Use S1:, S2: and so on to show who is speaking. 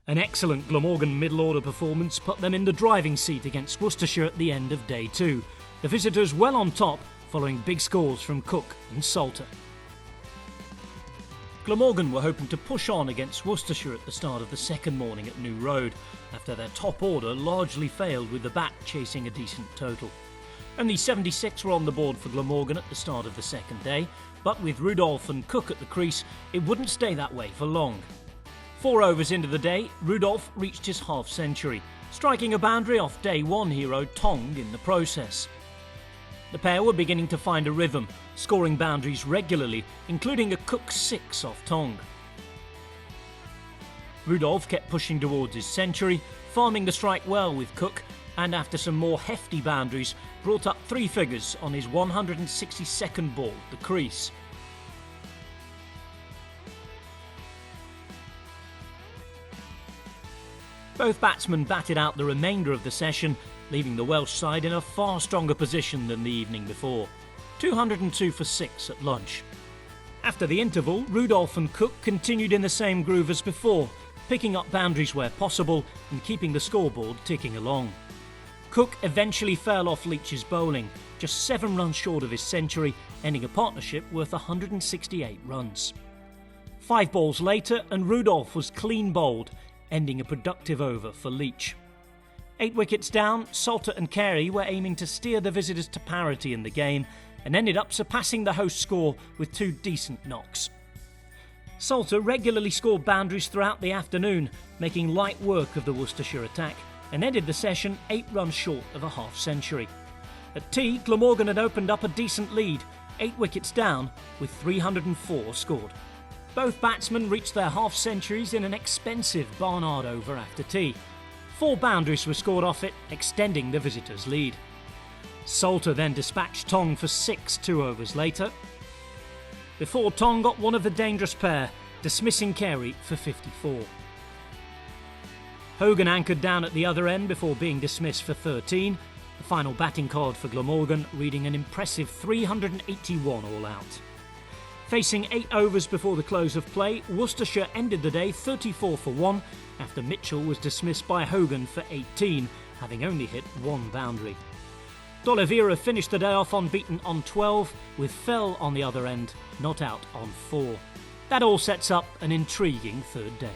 S1: An excellent Glamorgan middle-order performance put them in the driving seat against Worcestershire at the end of day 2. The visitors well on top, following big scores from Cook and Salter. Glamorgan were hoping to push on against Worcestershire at the start of the second morning at New Road, after their top order largely failed with the bat chasing a decent total. Only 76 were on the board for Glamorgan at the start of the second day, but with Rudolph and Cook at the crease, it wouldn't stay that way for long. 4 overs into the day, Rudolph reached his half-century, striking a boundary off day 1 hero Tong in the process. The pair were beginning to find a rhythm, scoring boundaries regularly, including a Cook 6 off Tong. Rudolph kept pushing towards his century, farming the strike well with Cook, and after some more hefty boundaries, brought up 3 figures on his 162nd ball at the crease. Both batsmen batted out the remainder of the session, leaving the Welsh side in a far stronger position than the evening before. 202 for 6 at lunch. After the interval, Rudolph and Cook continued in the same groove as before, picking up boundaries where possible and keeping the scoreboard ticking along. Cook eventually fell off Leach's bowling, just 7 runs short of his century, ending a partnership worth 168 runs. 5 balls later and Rudolph was clean bowled, ending a productive over for Leach. 8 wickets down, Salter and Carey were aiming to steer the visitors to parity in the game and ended up surpassing the host score with 2 decent knocks. Salter regularly scored boundaries throughout the afternoon, making light work of the Worcestershire attack, and ended the session 8 runs short of a half-century. At tea, Glamorgan had opened up a decent lead, 8 wickets down, with 304 scored. Both batsmen reached their half-centuries in an expensive Barnard over after tea. 4 boundaries were scored off it, extending the visitors' lead. Salter then dispatched Tong for 6 2 overs later, before Tong got one of the dangerous pair, dismissing Carey for 54. Hogan anchored down at the other end before being dismissed for 13, the final batting card for Glamorgan reading an impressive 381 all out. Facing 8 overs before the close of play, Worcestershire ended the day 34 for 1 after Mitchell was dismissed by Hogan for 18, having only hit 1 boundary. D'Oliveira finished the day off unbeaten on 12, with Fell on the other end not out on 4. That all sets up an intriguing third day.